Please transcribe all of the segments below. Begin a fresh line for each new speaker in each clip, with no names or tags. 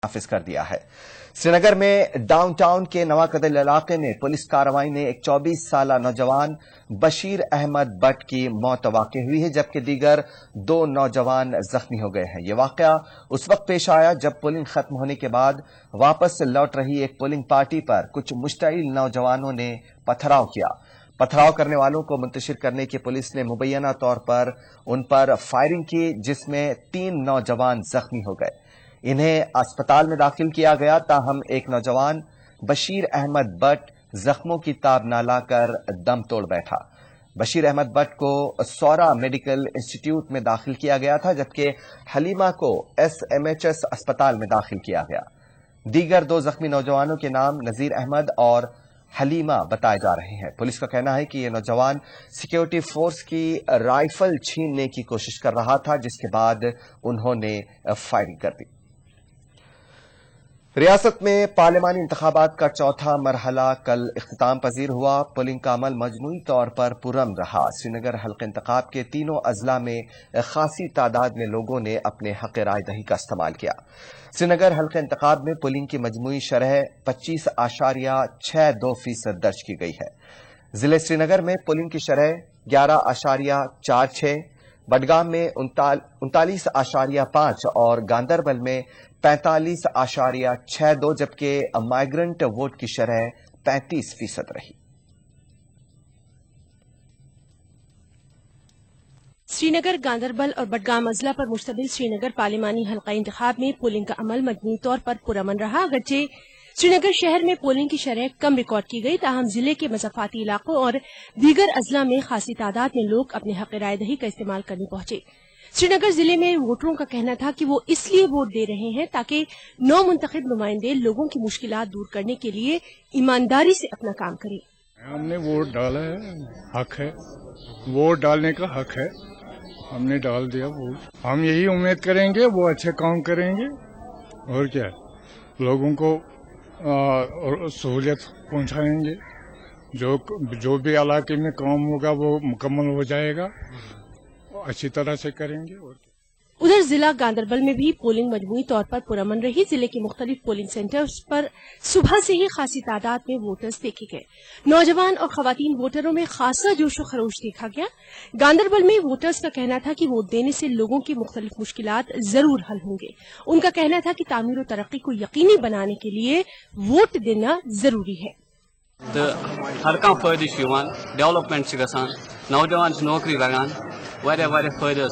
नाफिज कर दिया है। श्रीनगर में डाउनटाउन के नवाकदल इलाके में पुलिस कार्रवाई ने एक 24 साल नौजवान बशीर अहमद बट की मौत वाक़ हुई है, जबकि दीगर 2 नौजवान जख्मी हो गए हैं। यह वाक़या उस वक्त पेश आया जब पोलिंग खत्म होने के बाद वापस लौट रही एक पोलिंग पार्टी पर कुछ मुश्तइल नौजवानों ने पथराव किया। पथराव करने वालों को मुंतशिर करने की पुलिस ने मुबैना तौर पर उन पर फायरिंग की, जिसमें 3 नौजवान जख्मी हो गए। इन्हें अस्पताल में दाखिल किया गया, ताहम एक नौजवान बशीर अहमद बट जख्मों की ताब न लाकर दम तोड़ बैठा। बशीर अहमद बट को सौरा मेडिकल इंस्टीट्यूट में दाखिल किया गया था, जबकि हलीमा को SMHS अस्पताल में दाखिल किया गया। दीगर 2 जख्मी नौजवानों के नाम नजीर अहमद और हलीमा बताए जा रहे हैं। पुलिस का कहना है कि यह नौजवान सिक्योरिटी फोर्स की राइफल छीनने की कोशिश कर रहा था, जिसके बाद उन्होंने फायरिंग कर दी। रियासत में पार्लिमानी इंतखाबात का चौथा मरहला कल इख्तिताम पजीर हुआ। पोलिंग का अमल मजमूई तौर पर पुरअमन रहा। श्रीनगर हल्के इंतखाब के तीनों अजला में खासी तादाद में लोगों ने अपने हक राय दही का इस्तेमाल किया। श्रीनगर हल्के इंतखाब में पोलिंग की मजमूई शरह 25.62% दर्ज की गई है। जिले श्रीनगर में पोलिंग की शरह 11.46, बडगाम में 39.5 और गांदरबल में 45.62, जबकि माइग्रेंट वोट की शरह 35% रही।
श्रीनगर, गांदरबल और बडगाम अजला पर मुश्तमिल श्रीनगर पार्लिमानी हल्का इंतखाब में पोलिंग का अमल मजमूई तौर पर पुरअमन रहा। अगरचे श्रीनगर शहर में पोलिंग की शरह कम रिकॉर्ड की गई, ताहम जिले के मज़ाफ़ाती इलाकों और दीगर अजला में खासी तादाद में लोग अपने हक राय दही का इस्तेमाल करने पहुंचे। श्रीनगर जिले में वोटरों का कहना था कि वो इसलिए वोट दे रहे हैं ताकि नौ मुंतखब नुमाइंदे लोगों की मुश्किलात दूर करने के लिए ईमानदारी से अपना काम करें।
हमने वोट डाला है, हक है, वोट डालने का हक है, हमने डाल दिया वोट। हम यही उम्मीद करेंगे वो अच्छे काम करेंगे और क्या, लोगों को सहूलियत पहुंचाएंगे। जो भी इलाके में काम होगा वो मुकम्मल हो जाएगा, अच्छी तरह से करेंगे।
उधर जिला गांदरबल में भी पोलिंग मजमूई तौर पर पुरअमन रही। जिले के मुख्तलिफ पोलिंग सेंटर्स पर सुबह से ही खासी तादाद में वोटर्स देखे गए। नौजवान और खवातीन वोटरों में खासा जोश और खरोश देखा गया। गांदरबल में वोटर्स का कहना था कि वोट देने से लोगों की मुख्तलिफ मुश्किलात जरूर हल होंगे। उनका कहना था कि तामीर और तरक्की को यकीनी बनाने के लिए वोट देना जरूरी है।
हर कह फायदे डेवलपमेंट नौजवान नौकरी लगान फायदे।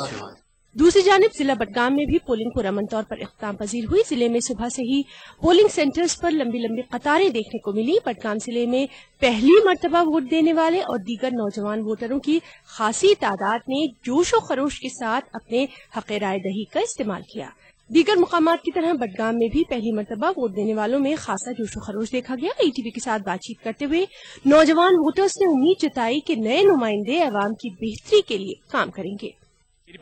दूसरी जानिब जिला बडगाम में भी पोलिंग पुरअमन तौर पर इख्तिताम पजीर हुई। जिले में सुबह से ही पोलिंग सेंटर्स पर लंबी लंबी कतारें देखने को मिली। बडगाम जिले में पहली मर्तबा वोट देने वाले और दीगर नौजवान वोटरों की खासी तादाद ने जोश व खरोश के साथ अपने हक राय दही का इस्तेमाल किया। दीगर मुकामात की तरह बडगाम में भी पहली मर्तबा वोट देने वालों में खासा जोश व खरोश देखा गया। ETV के साथ बातचीत करते हुए नौजवान वोटर्स ने उम्मीद जताई कि नए नुमाइंदे अवाम की बेहतरी के लिए काम करेंगे।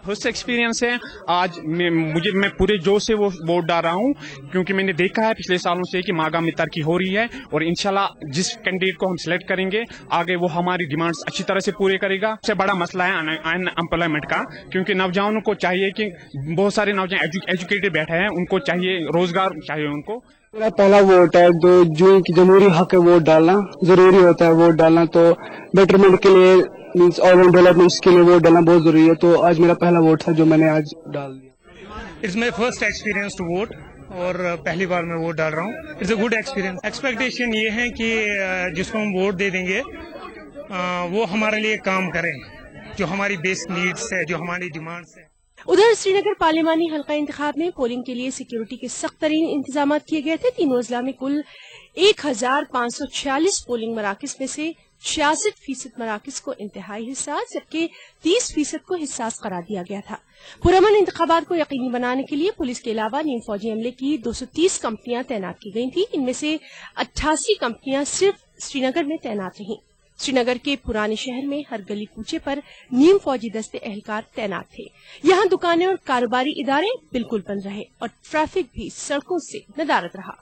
फर्स्ट एक्सपीरियंस है आज। मैं पूरे जोश से वो वोट डाल रहा हूँ, क्योंकि मैंने देखा है पिछले सालों से कि मागा में तरक्की हो रही है और इंशाल्लाह जिस कैंडिडेट को हम सिलेक्ट करेंगे आगे वो हमारी डिमांड्स अच्छी तरह से पूरे करेगा। सबसे बड़ा मसला है अनएम्प्लॉयमेंट का, क्योंकि नौजवानों को चाहिए कि बहुत सारे नौजवान एजुकेटेड बैठे हैं, उनको चाहिए रोजगार चाहिए उनको।
मेरा पहला वोट है, जो जमहूरी हक है वोट डालना जरूरी होता है। वोट डालना तो बेटरमेंट के लिए मीन्स ऑल डेवलपमेंट्स के लिए वोट डालना बहुत जरूरी है। तो आज मेरा पहला वोट था जो मैंने आज डाल दिया।
It's my first experience to vote और पहली बार मैं वोट डाल रहा हूँ। It's a good experience. Expectation ये है कि जिसको हम वोट दे देंगे वो हमारे लिए काम करें, जो हमारी बेसिक नीड्स है, जो हमारी डिमांड्स है।
उधर श्रीनगर पार्लिमानी हल्का इंतखाब में पोलिंग के लिए सिक्योरिटी के सख्त तरीन इंतजाम किए गए थे। तीनों अजला में कुल 1546 पोलिंग मराकज में से 66% मराकज को इंतहाई हिस्सास जबकि 30% को हिस्सास करार दिया गया था। पुरअमन इंतखाबात को यकीनी बनाने के लिए पुलिस के अलावा नीम फौजी अमले की 230 कंपनियां तैनात की गई थी। इनमें से 88 कंपनियां सिर्फ श्रीनगर में तैनात रहीं। श्रीनगर के पुराने शहर में हर गली कूचे पर नीम फौजी दस्ते एहलकार तैनात थे। यहाँ दुकानें और कारोबारी इदारे बिल्कुल बंद रहे और ट्रैफिक भी सड़कों से नदारद रहा।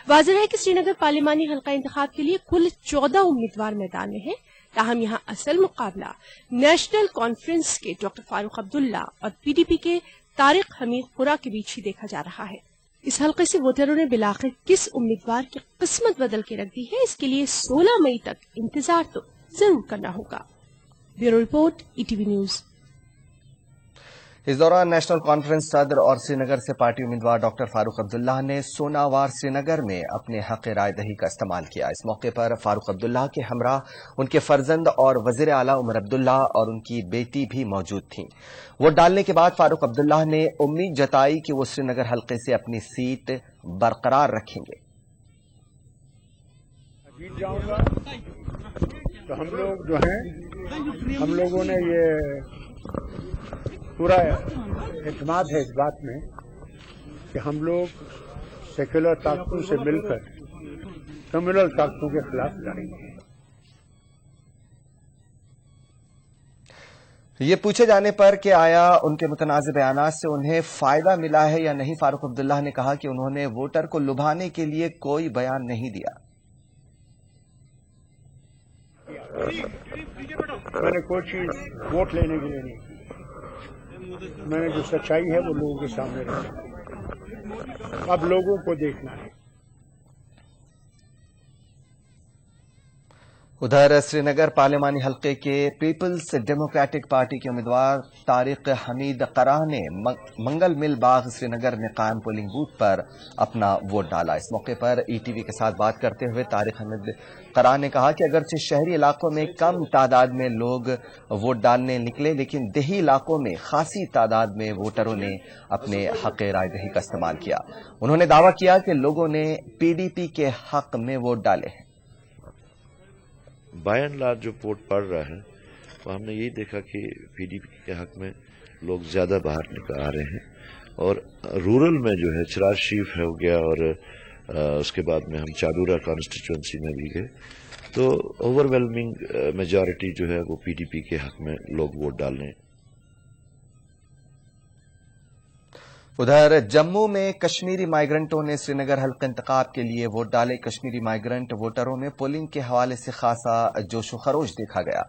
वाज़ेह है कि श्रीनगर पार्लिमानी हल्का इंतखाब के लिए कुल 14 उम्मीदवार मैदान में हैं। ताहम यहाँ असल मुकाबला नेशनल कॉन्फ्रेंस के डॉक्टर फारूक अब्दुल्ला और PDP के तारिक हमीद खुरा के बीच ही देखा जा रहा है। इस हलके से वोटरों ने बिलाखिर किस उम्मीदवार की किस्मत बदल के रख दी है, इसके लिए 16 मई तक इंतजार तो जरूर करना होगा। Bureau report, ETV news.
इस दौरान नेशनल कॉन्फ्रेंस सदर और श्रीनगर से पार्टी उम्मीदवार डॉक्टर फारूक अब्दुल्ला ने सोनावार श्रीनगर में अपने हक राय दही का इस्तेमाल किया। इस मौके पर फारूक अब्दुल्ला के हमरा उनके फर्जंद और वजीर आला उमर अब्दुल्ला और उनकी बेटी भी मौजूद थीं। वोट डालने के बाद फारूक अब्दुल्ला ने उम्मीद जताई कि वो श्रीनगर हल्के से अपनी सीट बरकरार रखेंगे।
जीत जाऊंगा तो हम लोग जो हैं, हम लोगों ने ये पूरा एतमाद है इस बात में कि हम लोग सेक्युलर ताकतों से मिलकर कम्युनल ताकतों के खिलाफ लड़ेंगे।
ये पूछे जाने पर कि आया उनके मुतनाज़िर बयानात से उन्हें फायदा मिला है या नहीं, फारूक अब्दुल्ला ने कहा कि उन्होंने वोटर को लुभाने के लिए कोई बयान नहीं दिया।
मैंने कोई चीज वोट लेने के लिए नहीं की, मैंने जो सच्चाई है वो लोगों के सामने रखी। अब लोगों को देखना है।
उधर श्रीनगर पार्लिमानी हल्के के पीपल्स डेमोक्रेटिक पार्टी के उम्मीदवार तारिक हमीद कराह ने मंगल मिल बाग श्रीनगर में कायम पोलिंग बूथ पर अपना वोट डाला। इस मौके पर ईटीवी के साथ बात करते हुए तारिक हमीद कराह ने कहा कि अगरचे शहरी इलाकों में कम तादाद में लोग वोट डालने निकले, लेकिन देही इलाकों में खासी तादाद में वोटरों ने अपने हक राय दही का इस्तेमाल किया। उन्होंने दावा किया कि लोगों ने पीडीपी के हक में वोट डाले हैं।
बाय एंड लार्ज जो वोट पड़ रहा है तो हमने यही देखा कि पीडीपी के हक में लोग ज्यादा बाहर निकल आ रहे हैं, और रूरल में जो है चिराग शरीफ हो गया और उसके बाद में हम चारूरा कॉन्स्टिट्यूंसी में भी गए, तो ओवरवेलमिंग मेजॉरिटी जो है वो पीडीपी के हक में लोग वोट डाल रहे हैं।
उधर जम्मू में कश्मीरी माइग्रेंटों ने श्रीनगर हल्का इंतखाब के लिए वोट डाले। कश्मीरी माइग्रेंट वोटरों में पोलिंग के हवाले से खासा जोश व खरोश देखा गया।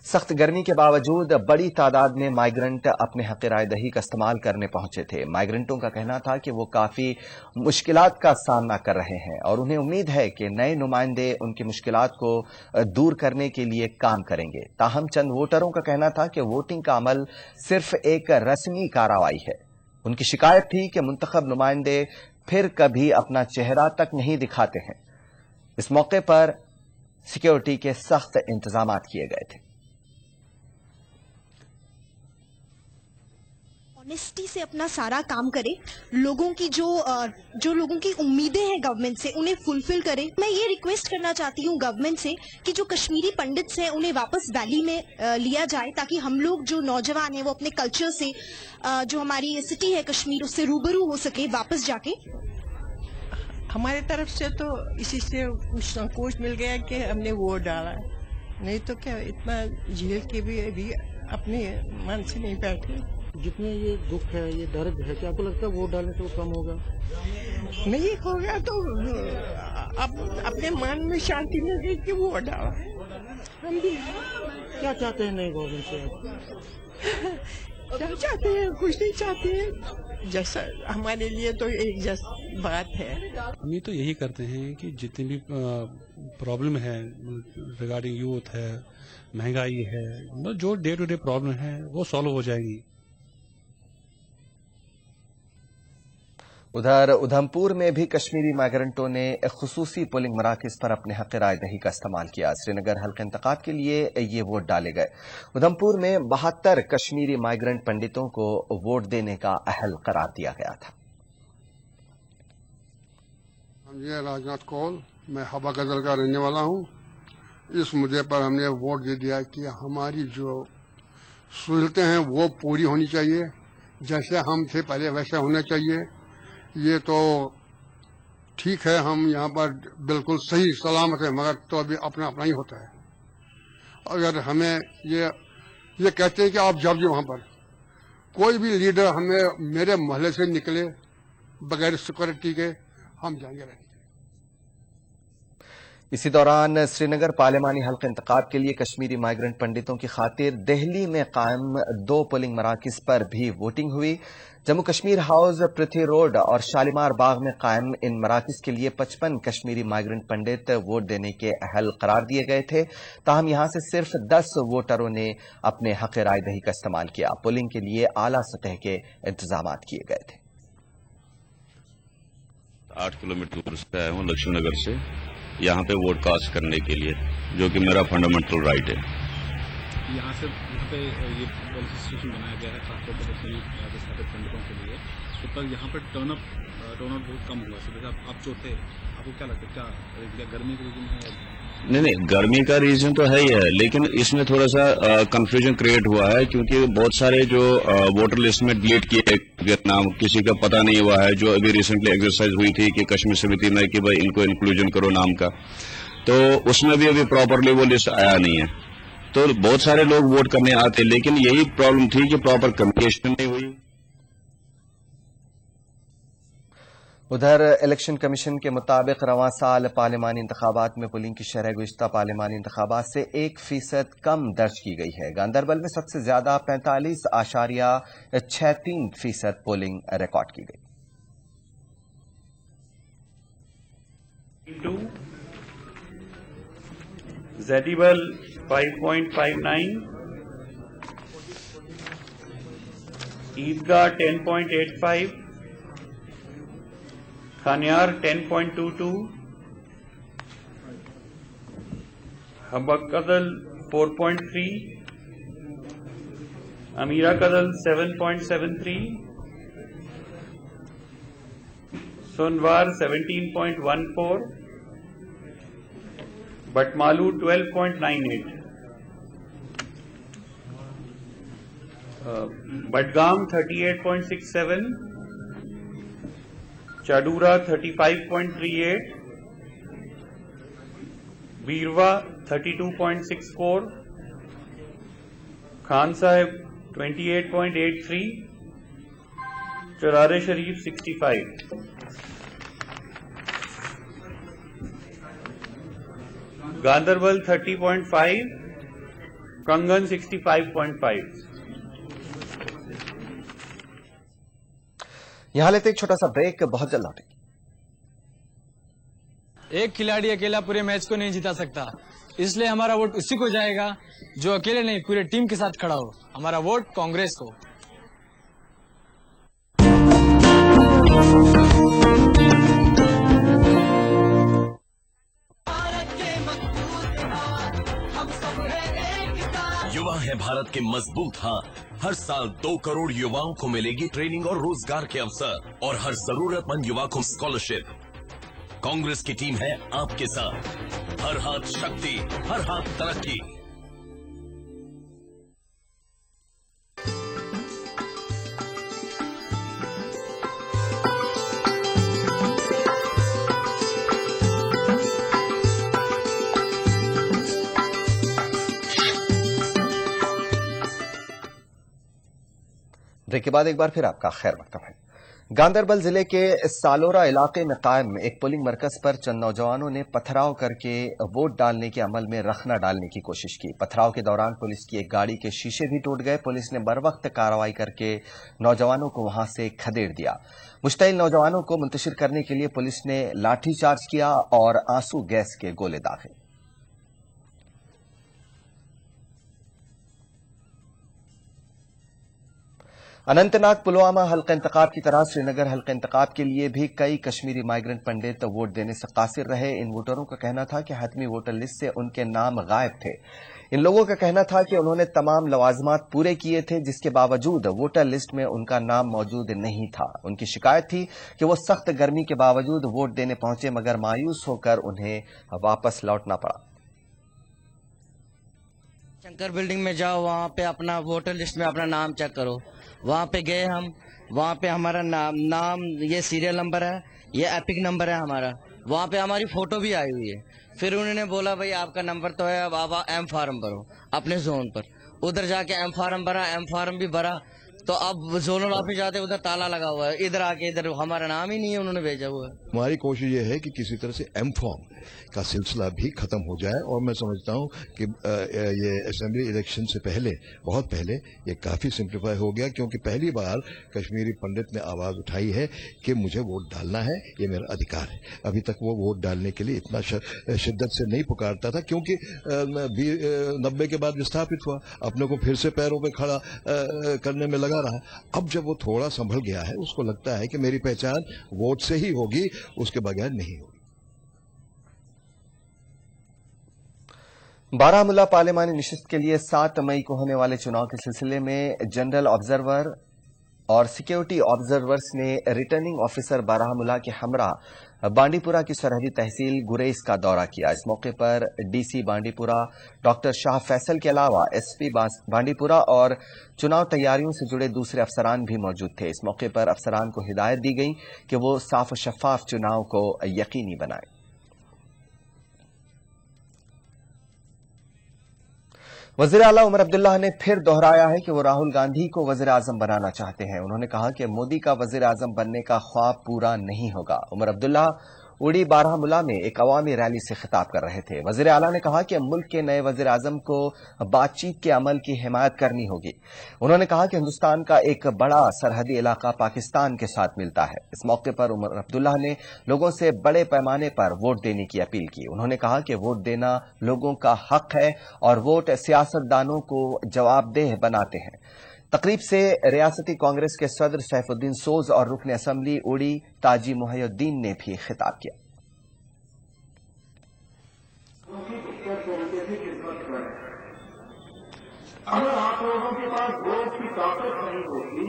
सख्त गर्मी के बावजूद बड़ी तादाद में माइग्रेंट अपने हक राय दही का इस्तेमाल करने पहुंचे थे। माइग्रेंटों का कहना था कि वो काफी मुश्किलात का सामना कर रहे हैं और उन्हें उम्मीद है कि नए नुमाइंदे उनकी मुश्किलात को दूर करने के लिए काम करेंगे। ताहम चंद वोटरों का कहना था कि वोटिंग का अमल सिर्फ एक रस्मी कार्रवाई है। उनकी शिकायत थी कि मुंतखब नुमाइंदे फिर कभी अपना चेहरा तक नहीं दिखाते हैं। इस मौके पर सिक्योरिटी के सख्त इंतजाम किए गए थे।
ऑनेस्टी से अपना सारा काम करे, लोगों की जो लोगों की उम्मीदें हैं गवर्नमेंट से उन्हें फुलफिल करे। मैं ये रिक्वेस्ट करना चाहती हूँ गवर्नमेंट से कि जो कश्मीरी पंडित्स हैं उन्हें वापस वैली में लिया जाए, ताकि हम लोग जो नौजवान हैं वो अपने कल्चर से, जो हमारी सिटी है कश्मीर, उससे रूबरू हो सके वापस जाके।
हमारे तरफ से तो इसी से कुछ संकोच मिल गया कि हमने वोट डाला, नहीं तो क्या इतना झेल के भी अभी अपने मन से नहीं बैठे।
जितने ये दुख है, ये दर्द है, क्या आपको लगता है वोट डालने से वो कम होगा?
नहीं होगा तो अब अपने मन में शांति मिल गई कि वोट डाला। हम भी
क्या चाहते हैं नई गवर्नमेंट से?
क्या चाहते हैं? कुछ नहीं चाहते हैं, जैसा हमारे लिए तो एक जैसा बात है।
हम ये तो यही करते हैं कि जितनी भी प्रॉब्लम है रिगार्डिंग यूथ है, महंगाई है, जो डे टू डे प्रॉब्लम है वो सॉल्व हो जाएगी।
उधर उधमपुर में भी कश्मीरी माइग्रेंटों ने खुसूसी पोलिंग मराकज पर अपने हक राय दही का इस्तेमाल किया। श्रीनगर हल्का इंतखाब के लिए ये वोट डाले गए। उधमपुर में 72 कश्मीरी माइग्रेंट पंडितों को वोट देने का अहल करार दिया गया था।
ये राजनाथ कौल, मैं हवा गजल का रहने वाला हूँ। इस मुद्दे पर हमने वोट दे दिया कि हमारी जो सहूलतें हैं वो पूरी होनी चाहिए, जैसे हम थे पहले वैसे होना चाहिए। ये तो ठीक है, हम यहाँ पर बिल्कुल सही सलामत है, मगर तो अभी अपना अपना ही होता है। अगर हमें ये कहते हैं कि आप जब जो वहाँ पर कोई भी लीडर हमें मेरे मोहल्ले से निकले बगैर सिक्योरिटी के, हम जाएंगे नहीं।
इसी दौरान श्रीनगर पार्लिमानी हल्का इंतखाब के लिए कश्मीरी माइग्रेंट पंडितों की खातिर दिल्ली में कायम 2 पोलिंग मराकज पर भी वोटिंग हुई। जम्मू कश्मीर हाउस, पृथ्वी रोड और शालीमार बाग में कायम इन मराकज के लिए 55 कश्मीरी माइग्रेंट पंडित वोट देने के अहल करार दिए गए थे। ताहम यहां से सिर्फ 10 वोटरों ने अपने हक राय दही का इस्तेमाल किया। पोलिंग के लिए आला सतह के इंतजाम किए गए थे।
8 किलोमीटर दूर से आया हूँ लक्ष्मी नगर से, यहाँ पे वोट कास्ट करने के लिए, जो कि मेरा फंडामेंटल राइट है।
यहाँ पे ये पॉलिसी स्टेशन बनाया गया है खासतौर पर कश्मीरी विस्थापित पंडितों के लिए, तो पर यहाँ पर टर्नआउट बहुत कम हुआ। सुबह आप जो थे, आपको क्या लगता है, क्या गर्मी का रीजन है?
नहीं, गर्मी का रीजन तो है ही है, लेकिन इसमें थोड़ा सा कंफ्यूजन क्रिएट हुआ है क्योंकि बहुत सारे जो वोटर लिस्ट में डिलीट किए नाम, किसी का पता नहीं हुआ है। जो अभी रिसेंटली एक्सरसाइज हुई थी कि कश्मीर समिति में कि भाई इनको इंक्लूजन करो नाम का, तो उसमें भी अभी प्रॉपरली वो लिस्ट आया नहीं है। तो बहुत सारे लोग वोट करने आते, लेकिन यही प्रॉब्लम थी कि प्रॉपर कम्युनिकेशन नहीं हुई।
उधर इलेक्शन कमीशन के मुताबिक रवां साल पार्लिमानी इंतखाबात में पोलिंग की शरह गुज़िश्ता पार्लिमानी इंतखाबात से 1% कम दर्ज की गई है। गांदरबल में सबसे ज्यादा 45.63% पोलिंग रिकॉर्ड की गई।
Zedibal 5.59, Eidgah 10.85, Khanyar 10.22, Habakadal 4.3, Amira Kadal 7.73, Sonwar 17.14, Batmalu 12.98, Badgam 38.67, Chadura 35.38, Birwa 32.64, Khan Sahib 28.83, Charare Sharif 65. Gandarbal 30.5, Kangan 65.5.
यहां लेते एक छोटा सा ब्रेक, बहुत जल्द लौटेंगे।
एक खिलाड़ी अकेला पूरे मैच को नहीं जिता सकता, इसलिए हमारा वोट उसी को जाएगा जो अकेले नहीं पूरे टीम के साथ खड़ा हो। हमारा वोट कांग्रेस को।
युवा है भारत के मजबूत हाथ। हर साल 2 करोड़ युवाओं को मिलेगी ट्रेनिंग और रोजगार के अवसर, और हर जरूरतमंद युवा को स्कॉलरशिप। कांग्रेस की टीम है आपके साथ। हर हाथ शक्ति, हर हाथ तरक्की।
ब्रेक के बाद एक बार फिर आपका खैर मकदम है। गांदरबल जिले के सालोरा इलाके में कायम एक पोलिंग मरकज पर चंद नौजवानों ने पथराव करके वोट डालने के अमल में रखना डालने की कोशिश की। पथराव के दौरान पुलिस की एक गाड़ी के शीशे भी टूट गए। पुलिस ने बरवक्त कार्रवाई करके नौजवानों को वहां से खदेड़ दिया। मुश्तइल नौजवानों को मुंतशिर करने के लिए पुलिस ने लाठीचार्ज किया और आंसू गैस के गोले दागे। अनंतनाग पुलवामा हल्का इंतखाब की तरह श्रीनगर हल्का इंतखाब के लिए भी कई कश्मीरी माइग्रेंट पंडित वोट देने से कासिर रहे। इन वोटरों का कहना था कि हतमी वोटर लिस्ट से उनके नाम गायब थे। इन लोगों का कहना था कि उन्होंने तमाम लवाजमात पूरे किए थे, जिसके बावजूद वोटर लिस्ट में उनका नाम मौजूद नहीं था। उनकी शिकायत थी कि वो सख्त गर्मी के बावजूद वोट देने पहुंचे, मगर मायूस होकर उन्हें वापस लौटना पड़ा।
शंकर बिल्डिंग में जाओ, वहाँ पे अपना वोटर लिस्ट में अपना नाम चेक करो। वहाँ पे गए हम, वहाँ पे हमारा नाम ये सीरियल नंबर है, ये एपिक नंबर है हमारा। वहाँ पे हमारी फोटो भी आई हुई है। फिर उन्होंने बोला भाई आपका नंबर तो है, अब आप एम फार्म भरो अपने जोन पर। उधर जाके एम फार्म भरा, एम फार्म भी भरा, तो अब जोनल ऑफिस जाते उधर ताला लगा हुआ है। इधर आके इधर हमारा नाम ही नहीं है, उन्होंने भेजा हुआ है।
हमारी कोशिश ये है कि किसी तरह से एमफॉर्म का सिलसिला भी खत्म हो जाए, और मैं समझता हूँ कि ये असेंबली इलेक्शन से पहले, बहुत पहले, ये काफ़ी सिंप्लीफाई हो गया, क्योंकि पहली बार कश्मीरी पंडित ने आवाज़ उठाई है कि मुझे वोट डालना है, ये मेरा अधिकार है। अभी तक वो वोट डालने के लिए इतना शिद्दत से नहीं पुकारता था, क्योंकि 90 के बाद विस्थापित हुआ, अपने को फिर से पैरों पे खड़ा करने में लगा रहा। अब जब वो थोड़ा संभल गया है, उसको लगता है कि मेरी पहचान वोट से ही होगी, उसके बगैर नहीं होगी।
बारामूला पार्लिमानी नशिस्त के लिए 7 मई को होने वाले चुनाव के सिलसिले में जनरल ऑब्जर्वर और सिक्योरिटी ऑब्जर्वर्स ने रिटर्निंग ऑफिसर बारामूला के हमरा बांडीपुरा की सरहदी तहसील गुरेज का दौरा किया। इस मौके पर डीसी बांडीपुरा डॉक्टर शाह फैसल के अलावा एसपी बांडीपुरा और चुनाव तैयारियों से जुड़े दूसरे अफसरान भी मौजूद थे। इस मौके पर अफसरान को हिदायत दी गई कि वो साफ शफाफ चुनाव को यकीनी बनाएं। वज़ीर आला उमर अब्दुल्ला ने फिर दोहराया है कि वो राहुल गांधी को वज़ीर आज़म बनाना चाहते हैं। उन्होंने कहा कि मोदी का वज़ीर आज़म बनने का ख्वाब पूरा नहीं होगा। उमर अब्दुल्ला उड़ी बारामूला में एक अवामी रैली से खिताब कर रहे थे। वज़ीर आला ने कहा कि मुल्क के नए वज़ीर आज़म को बातचीत के अमल की हिमायत करनी होगी। उन्होंने कहा कि हिंदुस्तान का एक बड़ा सरहदी इलाका पाकिस्तान के साथ मिलता है। इस मौके पर उमर अब्दुल्ला ने लोगों से बड़े पैमाने पर वोट देने की अपील की। उन्होंने कहा कि वोट देना लोगों का हक है और वोट सियासतदानों को जवाबदेह बनाते हैं। तकरीब से रियासती कांग्रेस के सदर सैफुद्दीन सोज और रुकन असम्बली उड़ी ताजी मुहय्युद्दीन ने भी खिताब किया।
अगर आप लोगों के पास वोट की ताकत नहीं होती,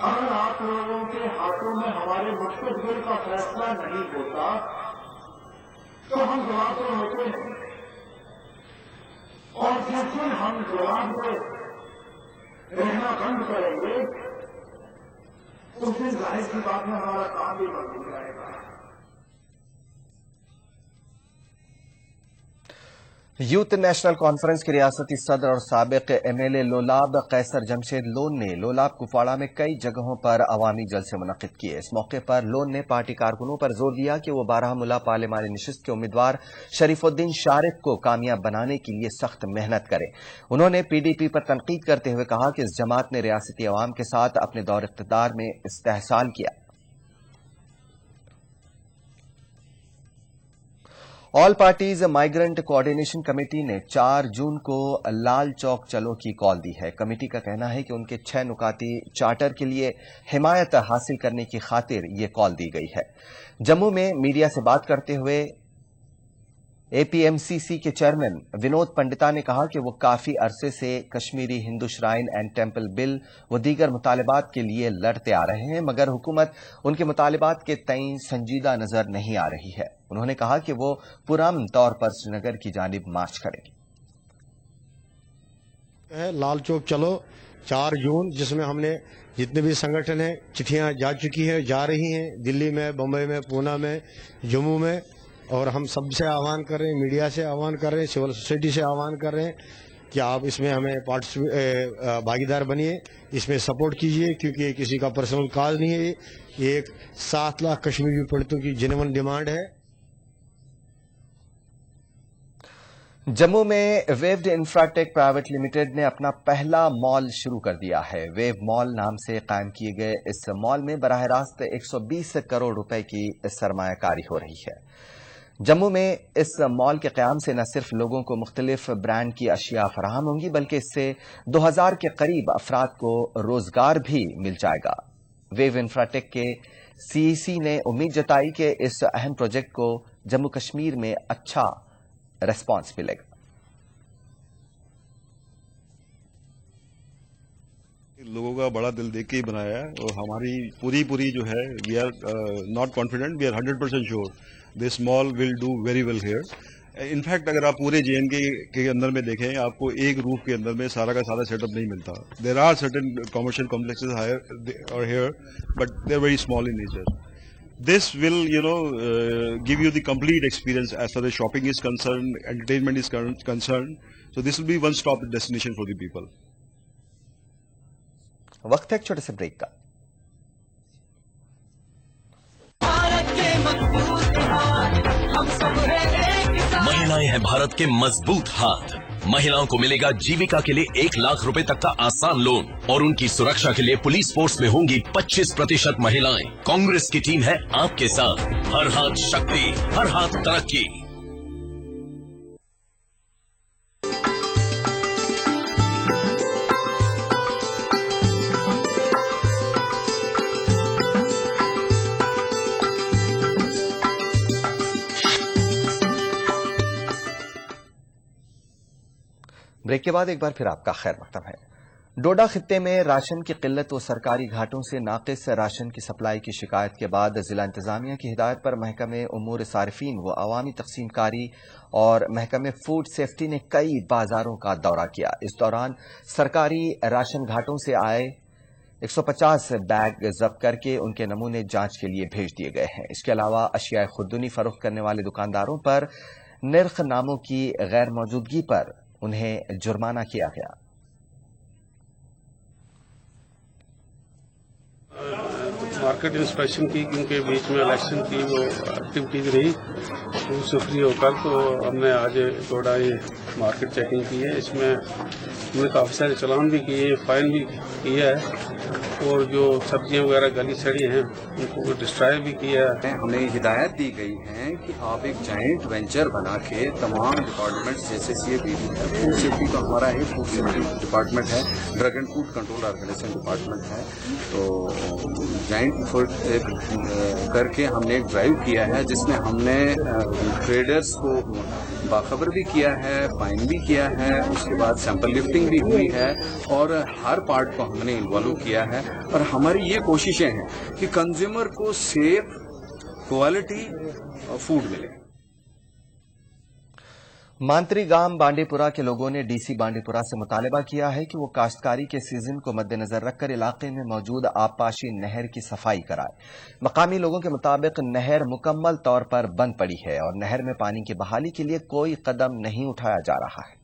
अगर आप लोगों के हाथों में हमारे मुस्तकबिल का फैसला नहीं होता, तो हम जवाब तो होते नहीं। और जिस दिन हम जवाब में रहना बंद करेंगे, उस दिन जाहिर सी बात में हमारा काम भी बंद हो जाएगा।
यूथ नेशनल कॉन्फ्रेंस के रियासती सदर और साबिक एमएलए लोलाब कैसर जमशेद लोन ने लोलाब कुपवाड़ा में कई जगहों पर अवामी जलसे मुनक्किद किए। इस मौके पर लोन ने पार्टी कारकुनों पर जोर दिया कि वो बारामूला पार्लिमानी नशिस्त के उम्मीदवार शरीफुद्दीन शारिक को कामयाब बनाने के लिए सख्त मेहनत करें। उन्होंने पीडीपी पर तनकीद करते हुए कहा कि इस जमात ने रियासती अवाम के साथ अपने दौर इख्तिदार में इस्तेहसाल किया। All parties migrant coordination committee ने 4 जून को लाल चौक चलो की कॉल दी है। कमेटी का कहना है कि उनके 6 नुकाती चार्टर के लिए हिमायत हासिल करने की खातिर ये कॉल दी गई है। जम्मू में मीडिया से बात करते हुए एपीएमसीसी के चेयरमैन विनोद पंडिता ने कहा कि वो काफी अरसे से Kashmiri Hindu shrine and temple bill व दीगर मुतालिबात के लिए लड़ते आ रहे हैं, मगर हुकूमत उनके मुतालिबात के तईं संजीदा नजर नहीं आ रही है। उन्होंने कहा कि वो पुरअमन तौर पर श्रीनगर की जानिब मार्च करेंगे।
लाल चौक चलो 4 जून, जिसमें हमने जितने भी संगठन हैं चिट्ठियां जा चुकी हैं, जा रही हैं, दिल्ली में, बम्बई में, पूना में, जम्मू में, और हम सबसे आह्वान कर रहे हैं, मीडिया से आह्वान कर रहे हैं, सिविल सोसाइटी से आह्वान कर रहे हैं कि आप इसमें हमें भागीदार बनिए, इसमें सपोर्ट कीजिए, क्योंकि ये किसी का पर्सनल काज नहीं है। ये एक 7 लाख कश्मीरी पंडितों की जेन्युइन डिमांड है।
जम्मू में वेव्ड इंफ्राटेक प्राइवेट लिमिटेड ने अपना पहला मॉल शुरू कर दिया है। वेव मॉल नाम से कायम किए गए इस मॉल में बराह रास्त 120 करोड़ रुपए की सरमायाकारी हो रही है। जम्मू में इस मॉल के क़याम से न सिर्फ लोगों को मुख्तलिफ ब्रांड की अशिया फराहम होंगी, बल्कि इससे 2000 के करीब अफराद को रोजगार भी मिल जाएगा। वेव इंफ्राटेक के सीईसी ने उम्मीद जताई कि इस अहम प्रोजेक्ट को जम्मू कश्मीर में अच्छा रेस्पॉन्स मिलेगा।
लोगों का बड़ा दिल देख के ही बनाया है, और हमारी पूरी जो है, we are not confident, we are 100% sure this mall will do very well here. In fact अगर आप पूरे जेएनके के अंदर में देखें, आपको एक रूफ के अंदर में सारा का सारा सेटअप नहीं मिलता। There are certain commercial complexes higher here, but they are very small in nature. This will, give you the complete experience as far as shopping is concerned, entertainment is concerned. So this will be one-stop destination for the people.
वक्त है एक छोटे से break का।
महिलाएं हैं भारत के मजबूत हाथ। महिलाओं को मिलेगा जीविका के लिए 1 लाख रुपए तक का आसान लोन और उनकी सुरक्षा के लिए पुलिस फोर्स में होंगी 25% महिलाएं। कांग्रेस की टीम है आपके साथ। हर हाथ शक्ति, हर हाथ तरक्की।
ब्रेक के बाद एक बार फिर आपका खैर मकदम है। डोडा खित्ते में राशन की किल्लत व सरकारी घाटों से नाकिस राशन की सप्लाई की शिकायत के बाद जिला इंतजामिया की हिदायत पर महकमे उमूर सारिफीन व अवामी तकसीमकारी और महकमे फूड सेफ्टी ने कई बाजारों का दौरा किया। इस दौरान सरकारी राशन घाटों से आए 150 बैग जब्त करके उनके नमूने जांच के लिए भेज दिए गए हैं। इसके अलावा अशियाए खुर्दनी फरोख्त करने वाले दुकानदारों पर निर्ख नामों की गैर मौजूदगी पर उन्हें जुर्माना किया गया।
मार्केट इंस्पेक्शन की, क्योंकि बीच में इलेक्शन की वो एक्टिविटीज रही, उससे फ्री होकर तो हमने आज थोड़ा ये मार्केट चेकिंग की है। इसमें हमने काफ़ी सारे चालान भी किए, फाइन भी किया है और जो सब्जियां वगैरह गली सड़ी हैं उनको डिस्ट्रॉय भी किया है।
हमें हिदायत दी गई है कि आप एक जॉइंट वेंचर बना के तमाम डिपार्टमेंट्स जैसे CAPD है, फूड सेफ्टी का हमारा है, फूड सेफ्टी डिपार्टमेंट है, drug and food control organisation department है, तो जॉइंट एफर्ट करके हमने एक ड्राइव किया है जिसमें हमने ट्रेडर्स को बाखबर भी किया है, फाइन भी किया है, उसके बाद सैंपल लिफ्टिंग भी हुई है और हर पार्ट को हमने इन्वॉल्व किया है। और हमारी ये कोशिशें हैं कि कंज्यूमर को सेफ क्वालिटी फूड मिले।
मांतरी गांव बांडीपुरा के लोगों ने DC बांडीपुरा से मुतालबा किया है कि वो काश्तकारी के सीजन को मद्देनजर रखकर इलाके में मौजूद आबपाशी नहर की सफाई कराए। मकामी लोगों के मुताबिक नहर मुकम्मल तौर पर बंद पड़ी है और नहर में पानी की बहाली के लिए कोई कदम नहीं उठाया जा रहा है।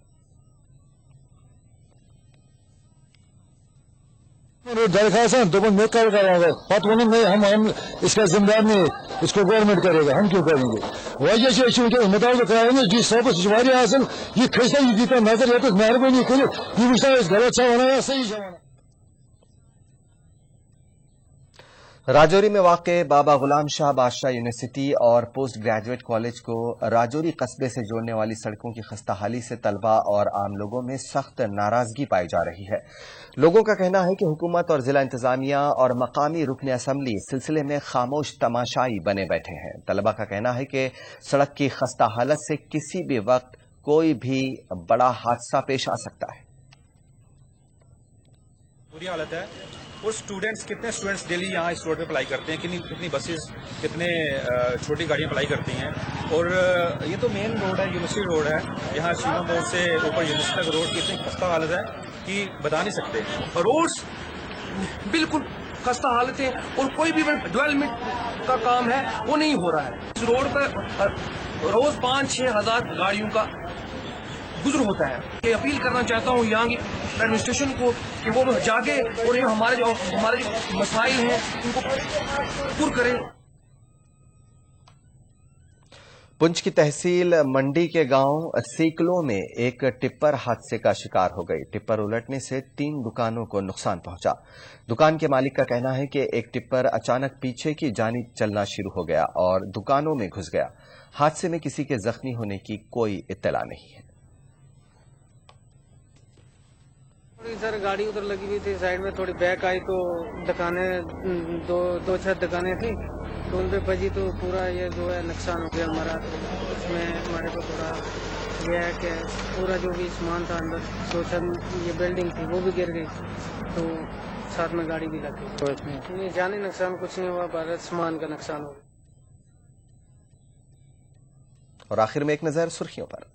दरखास्त है तो मैं कर कराऊंगा, पत नहीं हम इसका जिम्मेदार नहीं, इसको गवर्नमेंट करेगा, हम क्यों करेंगे। वजह से मुताबिक कराएंगे जी सब असल ये खिस्सा ये दीता नजर ये मेहरबानी कर ये वुचता गलत सा होना है सही सा होना।
राजौरी में वाक़े बाबा गुलाम शाह बादशाह यूनिवर्सिटी और पोस्ट ग्रेजुएट कॉलेज को राजौरी कस्बे से जोड़ने वाली सड़कों की खस्ताहाली से तलबा और आम लोगों में सख्त नाराजगी पाई जा रही है। लोगों का कहना है कि हुकूमत और जिला इंतजामिया और मकामी रुकन असम्बली इस सिलसिले में खामोश तमाशाई बने बैठे हैं। तलबा का कहना है कि सड़क की खस्ता हालत से किसी भी वक्त कोई भी बड़ा हादसा पेश आ सकता है।
बुरी हालत है और कितने स्टूडेंट्स डेली यहाँ इस रोड पे अप्लाई करते हैं, कितनी बसेस, कितने छोटी गाड़ियाँ अप्लाई करती हैं। और ये तो मेन रोड है, यूनिवर्सिटी रोड है, यहाँ शीमा मोड़ से ऊपर यूनिवर्सिटी तक रोड की इतनी खस्ता हालत है कि बता नहीं सकते।
रोड्स बिल्कुल खस्ता हालत है और कोई भी डेवलपमेंट का काम है वो नहीं हो रहा है। इस रोड पर रोज 5-6 हजार गाड़ियों का गुजर होता है। ये अपील करना चाहता हूँ यहाँ की एडमिनिस्ट्रेशन को कि वो जागे और ये हमारे जो मसाइल हैं उनको पूर्ण करें।
पुंछ की तहसील मंडी के गांव सीकलो में एक टिप्पर हादसे का शिकार हो गई। टिप्पर उलटने से 3 दुकानों को नुकसान पहुंचा। दुकान के मालिक का कहना है कि एक टिप्पर अचानक पीछे की जानिब चलना शुरू हो गया और दुकानों में घुस गया। हादसे में किसी के जख्मी होने की कोई इत्तला नहीं है।
सर गाड़ी उधर लगी हुई थी साइड में, थोड़ी बैक आई तो दुकानें दो 6 दुकानें थी तो उन पे बजी तो पूरा ये जो है नुकसान हो गया हमारा। उसमें हमारे को थोड़ा यह है कि पूरा जो भी सामान था अंदर सोचा ये बिल्डिंग थी वो भी गिर गई तो साथ में गाड़ी भी लग गई। तो इसमें ये जानी नुकसान कुछ नहीं हुआ, भारत सामान का नुकसान हो गया।
और आखिर में एक नजर सुर्खियों पर।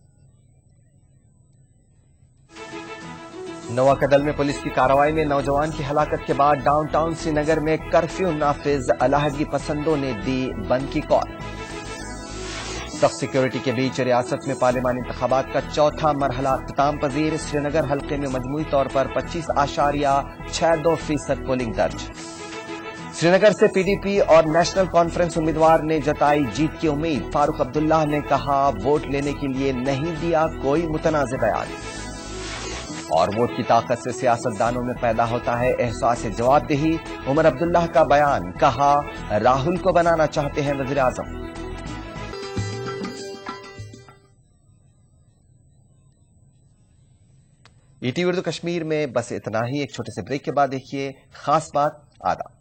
नवाकदल में पुलिस की कार्रवाई में नौजवान की हलाकत के बाद डाउनटाउन श्रीनगर में कर्फ्यू नाफिज, अलहदगी पसंदों ने दी बंद की कॉल। सख्त सिक्योरिटी के बीच रियासत में पार्लिमानी इंतखाबात का चौथा मरहला इख्तिताम पजीर। श्रीनगर हल्के में मजमूई तौर पर 25.62% पोलिंग दर्ज। श्रीनगर से पीडीपी और नेशनल कॉन्फ्रेंस उम्मीदवार ने जताई जीत की उम्मीद। फारूक अब्दुल्ला ने कहा वोट लेने के लिए नहीं दिया कोई मुतनाज़ बयान। और वोट की ताकत से सियासतदानों में पैदा होता है एहसास जवाबदेही। उमर अब्दुल्ला का बयान, कहा राहुल को बनाना चाहते हैं वज़ीर आज़म। ईटीवी उर्दू कश्मीर में बस इतना ही। एक छोटे से ब्रेक के बाद देखिए खास बात। आदाब।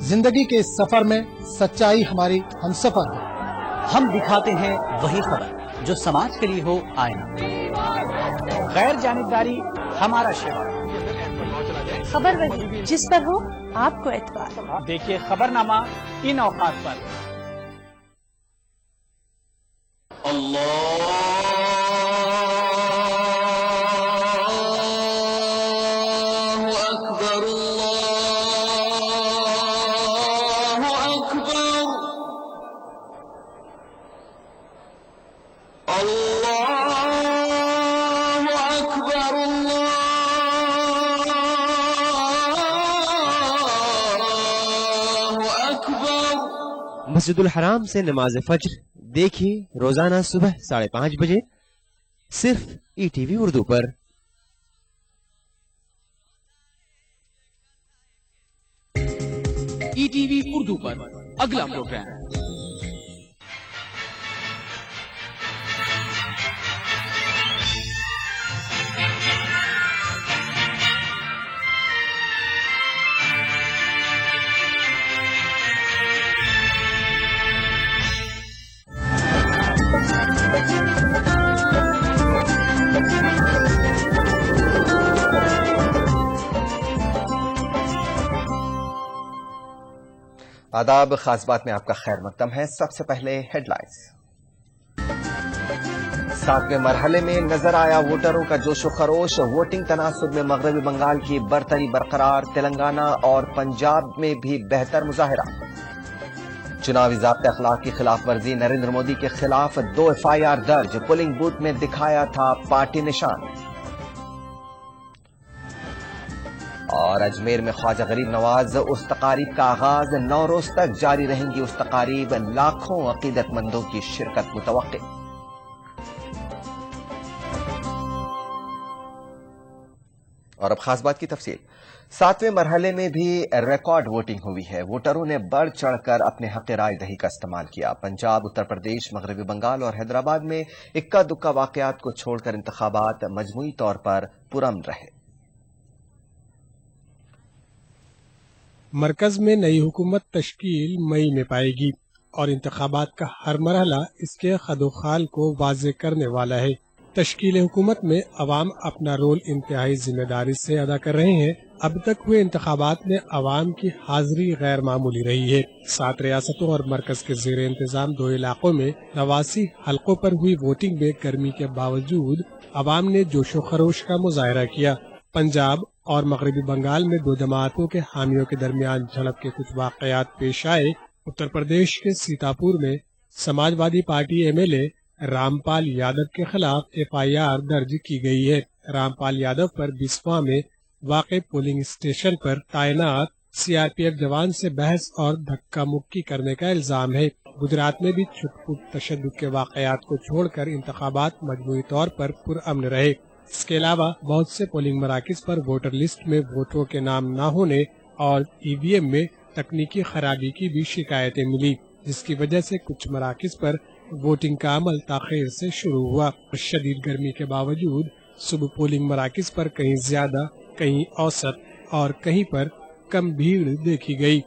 जिंदगी के इस सफर में सच्चाई हमारी हमसफर है।
हम दिखाते हैं वही खबर जो समाज के लिए हो आईना। गैर जानिबदारी हमारा शिवार।
खबर वही जिस पर हो आपको एतबार।
देखिए खबरनामा इन औकात पर।
मस्जिदुल हराम से नमाज फज्र देखिए रोजाना सुबह 5:30 बजे सिर्फ ईटीवी उर्दू पर।
ईटीवी उर्दू पर अगला प्रोग्राम।
आदाब। खास बात में आपका खैर मकदम है। सबसे पहले हेडलाइंस। 7वें मरहले में नजर आया वोटरों का जोशो खरोश। वोटिंग तनासुब में मगरबी बंगाल की बरतरी बरकरार। तेलंगाना और पंजाब में भी बेहतर मुजाहिरा। चुनावी ज़ाब्ते अखलाक की खिलाफ वर्जी। नरेंद्र मोदी के खिलाफ 2 FIR दर्ज। पोलिंग बूथ में दिखाया था पार्टी निशान। और अजमेर में ख्वाजा गरीब नवाज उस तकारीब का आगाज। 9 रोज तक जारी रहेंगी उस तकारीब। लाखों अकीदतमंदों की शिरकत मुतवक्के। और अब खास बात की तफसील। 7वें मरहले में भी रिकॉर्ड वोटिंग हुई है। वोटरों ने बढ़ चढ़कर अपने हक राय दही का इस्तेमाल किया। पंजाब, उत्तर प्रदेश, मगरबी बंगाल और हैदराबाद में इक्का दुक्का वाकयात को छोड़कर इंतखाबात मजमूई तौर पर पुरअमन रहे।
मरकज में नई हुकूमत तश्कील मई में पाएगी और इंतखाबात का हर मरहला इसके खदोखाल को वाज़े करने वाला है। तश्कील हुकूमत में अवाम अपना रोल इंतहाई जिम्मेदारी से अदा कर रहे हैं। अब तक हुए इंतखाबात में अवाम की हाजिरी गैर मामूली रही है। 7 रियासतों और मरकज के ज़ेर इंतजाम 2 इलाकों में 89 हल्कों पर हुई वोटिंग में गर्मी के बावजूद अवाम ने जोशो खरोश का मुजाहरा किया। पंजाब और मगरबी बंगाल में 2 जमातों के हामियों के दरमियान झड़प के कुछ वाकयात पेश आए। उत्तर प्रदेश के सीतापुर में समाजवादी पार्टी MLA रामपाल यादव के खिलाफ FIR दर्ज की गई है। रामपाल यादव पर बिस्वा में वाक़े पोलिंग स्टेशन पर तैनात CRPF जवान से बहस और धक्का मुक्की करने का इल्जाम है। गुजरात में भी छुटपुट तशद्दुद के वाकयात को छोड़कर इंतखाबात मजमूई तौर पर पुरअमन रहे। اس کے علاوہ بہت سے پولنگ مراکز پر ووٹر لسٹ میں ووٹروں کے نام نہ ہونے اور EVM میں تکنیکی خرابی کی بھی شکایتیں ملی، جس کی وجہ سے کچھ مراکز پر ووٹنگ کا عمل تاخیر سے شروع ہوا۔ شدید گرمی کے باوجود صبح پولنگ مراکز پر کہیں زیادہ، کہیں اوسط اور کہیں پر کم بھیڑ دیکھی گئی۔